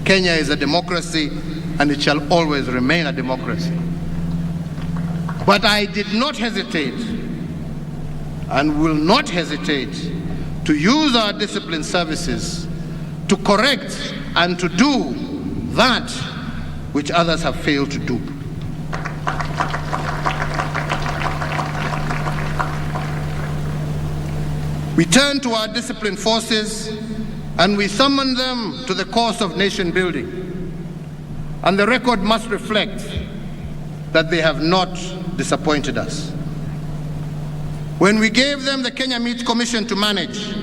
Kenya is a democracy and it shall always remain a democracy. But I did not hesitate and will not hesitate to use our discipline services to correct and to do that which others have failed to do. We turn to our disciplined forces and we summon them to the cause of nation building. And the record must reflect that they have not disappointed us. When we gave them the Kenya Meat Commission to manage,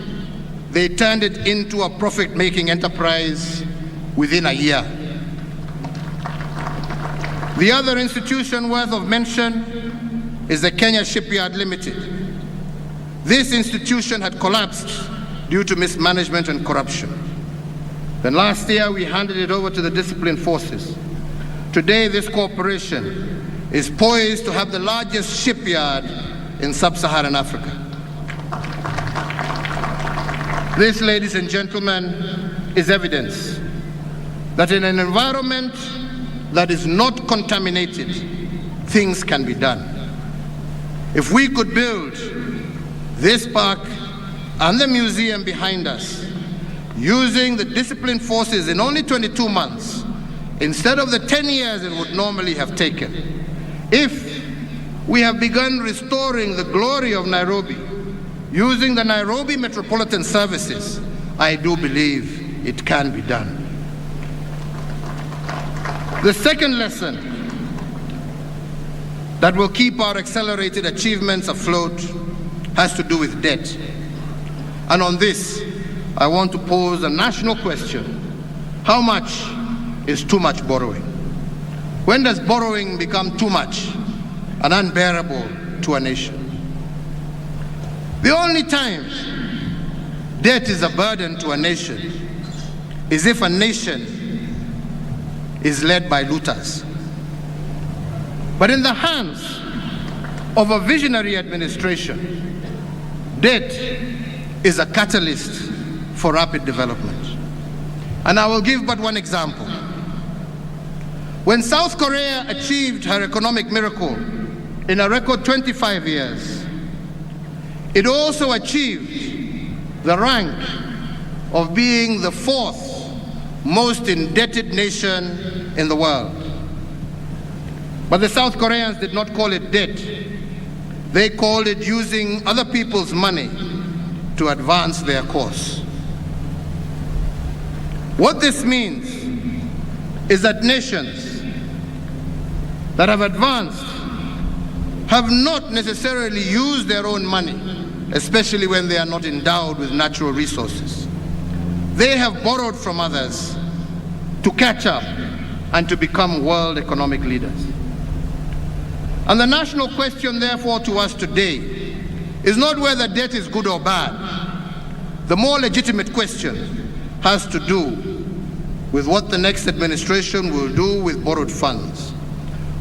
they turned it into a profit-making enterprise within a year. The other institution worth of mention is the Kenya Shipyard Limited. This institution had collapsed due to mismanagement and corruption. Then last year, we handed it over to the disciplined forces. Today, this corporation is poised to have the largest shipyard in sub-Saharan Africa. This, ladies and gentlemen, is evidence that in an environment that is not contaminated, things can be done. If we could build this park and the museum behind us using the disciplined forces in only 22 months, instead of the 10 years it would normally have taken, if we have begun restoring the glory of Nairobi using the Nairobi Metropolitan Services, I do believe it can be done. The second lesson that will keep our accelerated achievements afloat has to do with debt. And on this, I want to pose a national question. How much is too much borrowing? When does borrowing become too much and unbearable to a nation? The only time debt is a burden to a nation is if a nation is led by looters. But in the hands of a visionary administration, debt is a catalyst for rapid development. And I will give but one example. When South Korea achieved her economic miracle in a record 25 years, it also achieved the rank of being the fourth most indebted nation in the world. But the South Koreans did not call it debt. They called it using other people's money to advance their cause. What this means is that nations that have advanced have not necessarily used their own money, especially when they are not endowed with natural resources. They have borrowed from others to catch up and to become world economic leaders. And the national question, therefore, to us today is not whether debt is good or bad. The more legitimate question has to do with what the next administration will do with borrowed funds.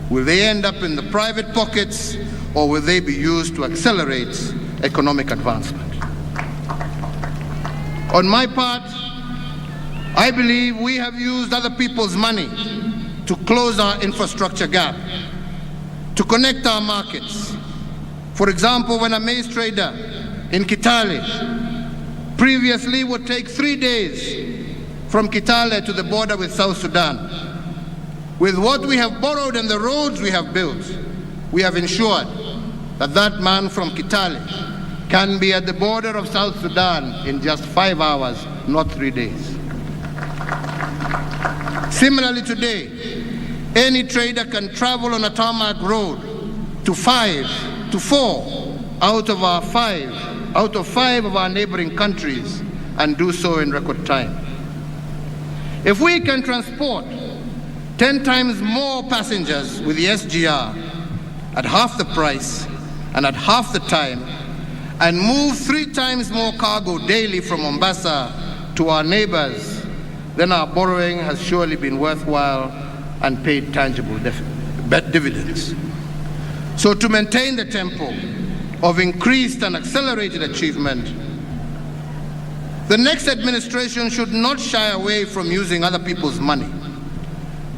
Will they end up in the private pockets, or will they be used to accelerate economic advancement? On my part, I believe we have used other people's money to close our infrastructure gap, to connect our markets. For example, when a maize trader in Kitale previously would take 3 days from Kitale to the border with South Sudan, with what we have borrowed and the roads we have built, we have ensured that that man from Kitale can be at the border of South Sudan in just 5 hours, not 3 days. Similarly today, any trader can travel on a tarmac road to 4 out of 5 of our neighboring countries and do so in record time. If we can transport 10 times more passengers with the SGR at half the price and at half the time, and move 3 times more cargo daily from Mombasa to our neighbors, then our borrowing has surely been worthwhile and paid tangible dividends. So to maintain the tempo of increased and accelerated achievement, the next administration should not shy away from using other people's money.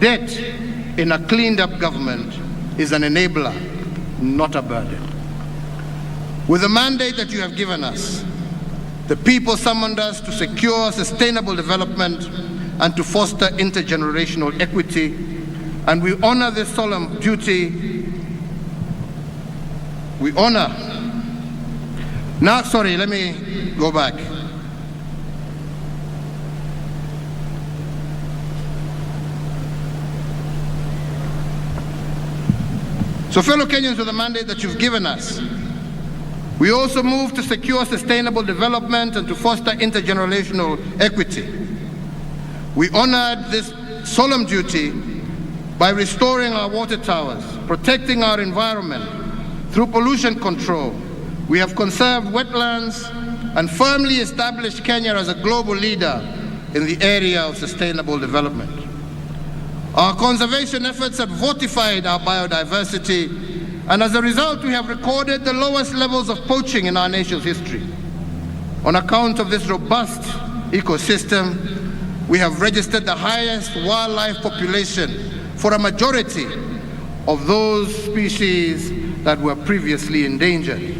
Debt in a cleaned-up government is an enabler, not a burden. With the mandate that you have given us, the people summoned us to secure sustainable development and to foster intergenerational equity, and we honor this solemn duty. We honor Now, sorry, let me go back. So fellow Kenyans, with the mandate that you've given us, we also move to secure sustainable development and to foster intergenerational equity. We honored this solemn duty by restoring our water towers, protecting our environment through pollution control. We have conserved wetlands and firmly established Kenya as a global leader in the area of sustainable development. Our conservation efforts have fortified our biodiversity, and as a result, we have recorded the lowest levels of poaching in our nation's history. On account of this robust ecosystem, we have registered the highest wildlife population for a majority of those species that were previously endangered.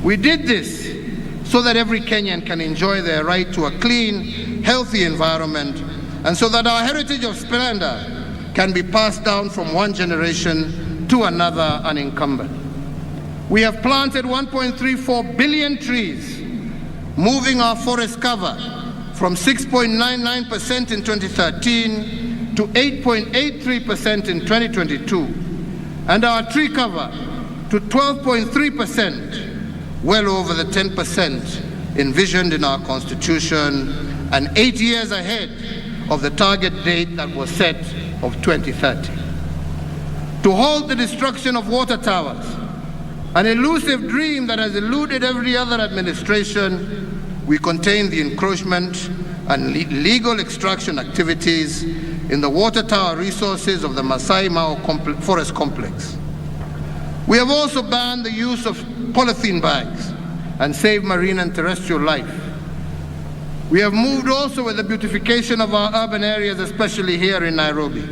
We did this so that every Kenyan can enjoy their right to a clean, healthy environment, and so that our heritage of splendor can be passed down from one generation to another unencumbered. We have planted 1.34 billion trees, moving our forest cover from 6.99% in 2013 to 8.83% in 2022, and our tree cover to 12.3%, well over the 10% envisioned in our Constitution, and 8 years ahead of the target date that was set of 2030. To halt the destruction of water towers, an elusive dream that has eluded every other administration, we contain the encroachment and legal extraction activities in the water tower resources of the Masai Mara Forest Complex. We have also banned the use of polythene bags and saved marine and terrestrial life. We have moved also with the beautification of our urban areas, especially here in Nairobi.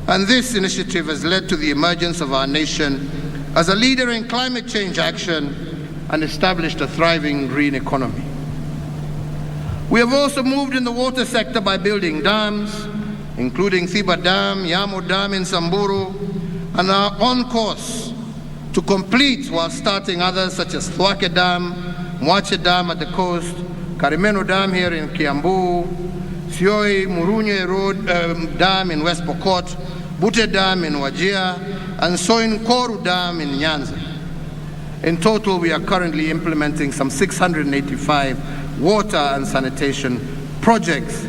And this initiative has led to the emergence of our nation as a leader in climate change action and established a thriving green economy. We have also moved in the water sector by building dams, including Thiba Dam, Yamo Dam in Samburu, and are on course to complete while starting others such as Thwake Dam, Mwache Dam at the coast, Karimeno Dam here in Kiambu, Sioi Murunye Road Dam in West Pokot, Bute Dam in Wajir, and Soin Koru Dam in Nyanza. In total, we are currently implementing some 685 water and sanitation projects.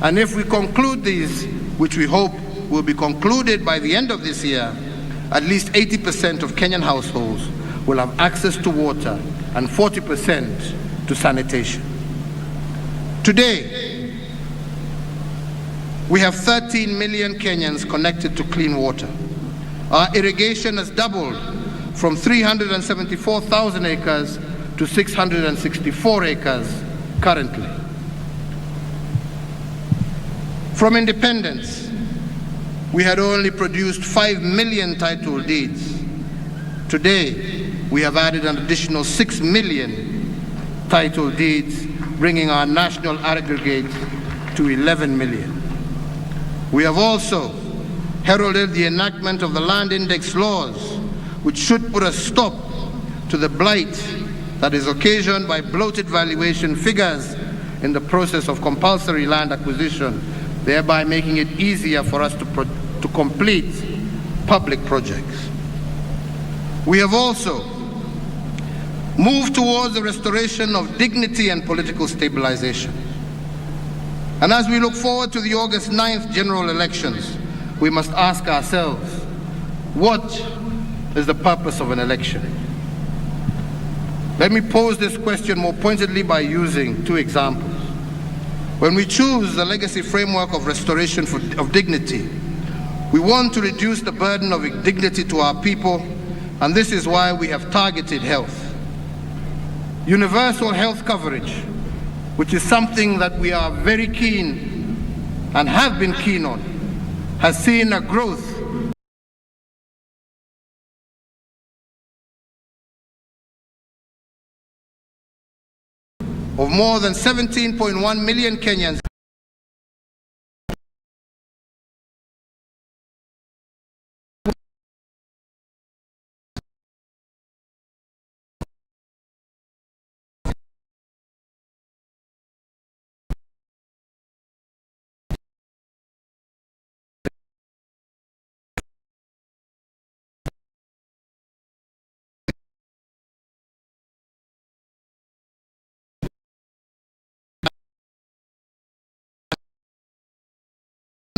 And if we conclude these, which we hope will be concluded by the end of this year, at least 80% of Kenyan households will have access to water and 40% to sanitation. Today, we have 13 million Kenyans connected to clean water. Our irrigation has doubled from 374,000 acres to 664 acres currently. From independence, we had only produced 5 million title deeds. Today, we have added an additional 6 million title deeds, bringing our national aggregate to 11 million. We have also heralded the enactment of the Land Index laws, which should put a stop to the blight that is occasioned by bloated valuation figures in the process of compulsory land acquisition, thereby making it easier for us to complete public projects. We have also moved towards the restoration of dignity and political stabilization. And as we look forward to the August 9th general elections, we must ask ourselves, what is the purpose of an election? Let me pose this question more pointedly by using two examples. When we choose the legacy framework of restoration of dignity, we want to reduce the burden of dignity to our people, and this is why we have targeted health. Universal health coverage, which is something that we are very keen and have been keen on, has seen a growth of more than 17.1 million Kenyans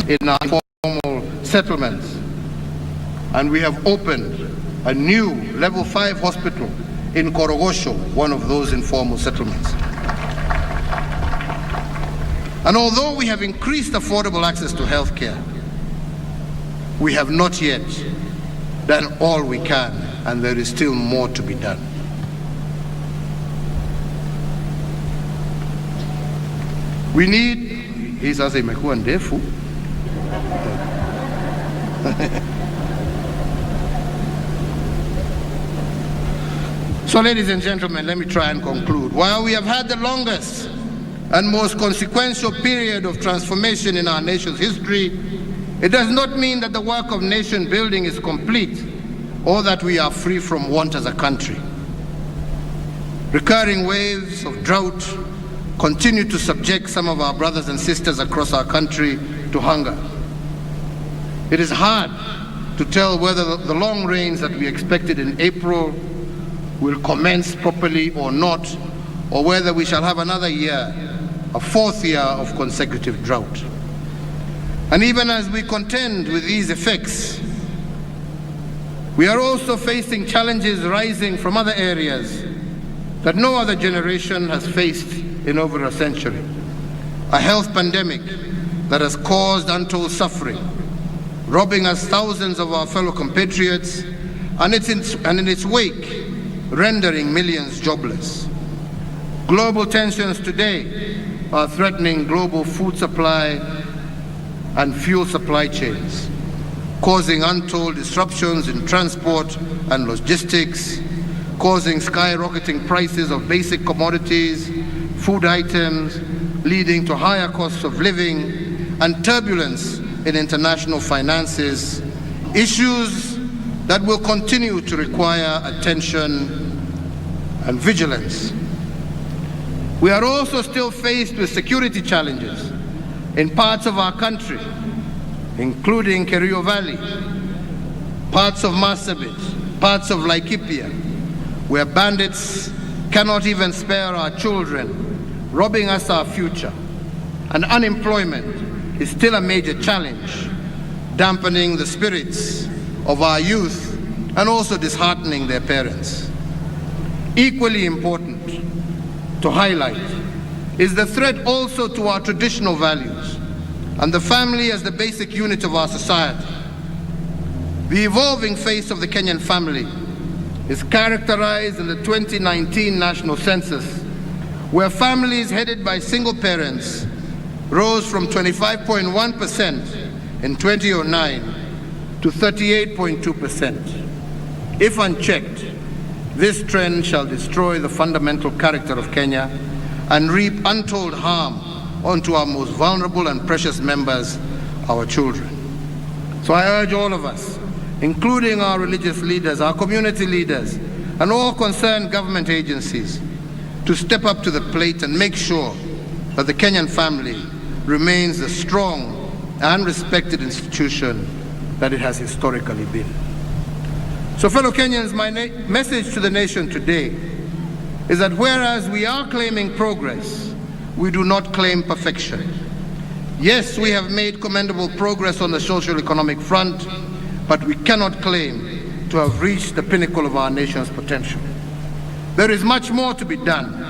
in our informal settlements. And we have opened a new level 5 hospital in Korogosho, one of those informal settlements. And although we have increased affordable access to healthcare, we have not yet done all we can, and there is still more to be done. We need, hii sasa imekuwa ndefu. So ladies and gentlemen, let me try and conclude. While we have had the longest and most consequential period of transformation in our nation's history, it does not mean that the work of nation building is complete or that we are free from want as a country. Recurring waves of drought continue to subject some of our brothers and sisters across our country to hunger. It is hard to tell whether the long rains that we expected in April will commence properly or not, or whether we shall have another year, a fourth year of consecutive drought. And even as we contend with these effects, we are also facing challenges rising from other areas that no other generation has faced in over a century. A health pandemic that has caused untold suffering, robbing us thousands of our fellow compatriots, and in its wake, rendering millions jobless. Global tensions today are threatening global food supply and fuel supply chains, causing untold disruptions in transport and logistics, causing skyrocketing prices of basic commodities, food items, leading to higher costs of living and turbulence in international finances, issues that will continue to require attention and vigilance. We are also still faced with security challenges in parts of our country, including Kerio Valley, parts of Marsabit, parts of Laikipia, where bandits cannot even spare our children, robbing us our future. And unemployment is still a major challenge, dampening the spirits of our youth and also disheartening their parents. Equally important to highlight is the threat also to our traditional values and the family as the basic unit of our society. The evolving face of the Kenyan family is characterized in the 2019 national census, where families headed by single parents rose from 25.1% in 2009 to 38.2%. If unchecked, this trend shall destroy the fundamental character of Kenya and reap untold harm onto our most vulnerable and precious members, our children. So I urge all of us, including our religious leaders, our community leaders, and all concerned government agencies, to step up to the plate and make sure that the Kenyan family remains the strong and respected institution that it has historically been. So fellow Kenyans, my message to the nation today is that whereas we are claiming progress, we do not claim perfection. Yes, we have made commendable progress on the socio-economic front, but we cannot claim to have reached the pinnacle of our nation's potential. There is much more to be done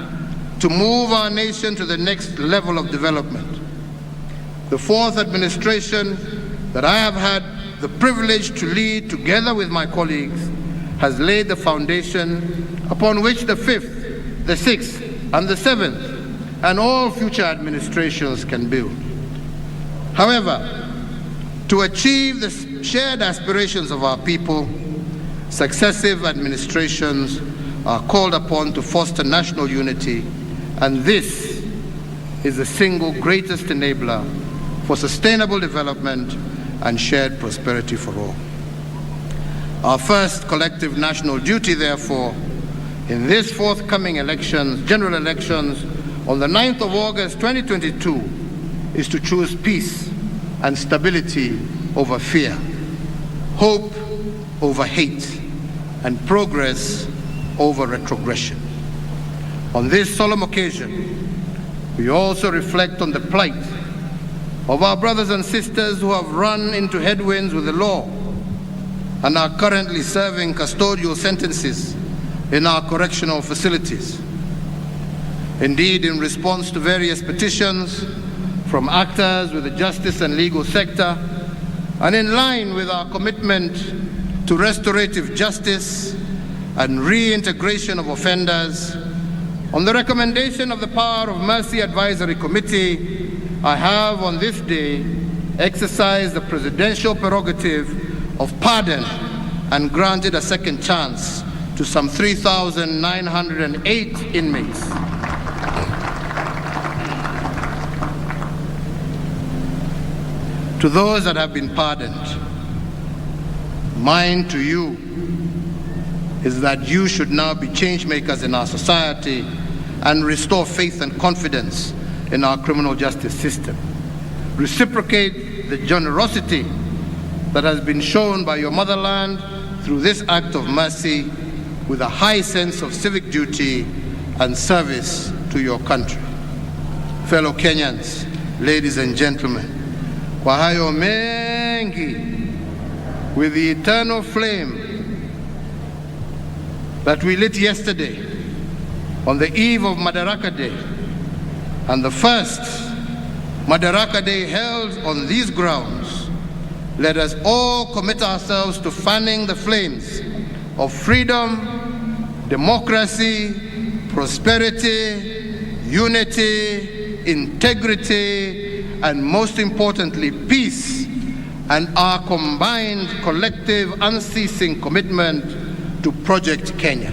to move our nation to the next level of development. The fourth administration that I have had the privilege to lead together with my colleagues has laid the foundation upon which the fifth, the sixth, and the seventh, and all future administrations can build. However, to achieve the shared aspirations of our people, successive administrations are called upon to foster national unity, and this is the single greatest enabler for sustainable development and shared prosperity for all. Our first collective national duty, therefore, in this forthcoming elections, general elections, on the 9th of August 2022, is to choose peace and stability over fear, hope over hate, and progress over retrogression. On this solemn occasion, we also reflect on the plight of our brothers and sisters who have run into headwinds with the law and are currently serving custodial sentences in our correctional facilities. Indeed, in response to various petitions from actors with the justice and legal sector, and in line with our commitment to restorative justice and reintegration of offenders, on the recommendation of the Power of Mercy Advisory Committee, I have on this day exercised the presidential prerogative of pardon and granted a second chance to some 3,908 inmates. To those that have been pardoned, mine to you is that you should now be change makers in our society and restore faith and confidence in our criminal justice system. Reciprocate the generosity that has been shown by your motherland through this act of mercy with a high sense of civic duty and service to your country. Fellow Kenyans, ladies and gentlemen, kwa hayo mengi, with the eternal flame that we lit yesterday on the eve of Madaraka Day, and the first Madaraka Day held on these grounds, let us all commit ourselves to fanning the flames of freedom, democracy, prosperity, unity, integrity, and most importantly, peace, and our combined, collective, unceasing commitment to Project Kenya.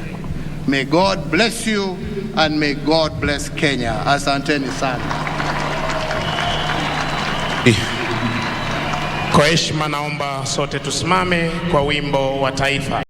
May God bless you, and may God bless Kenya. Asanteni sana. Kwa heshima naomba sote tusimame kwa wimbo wa taifa.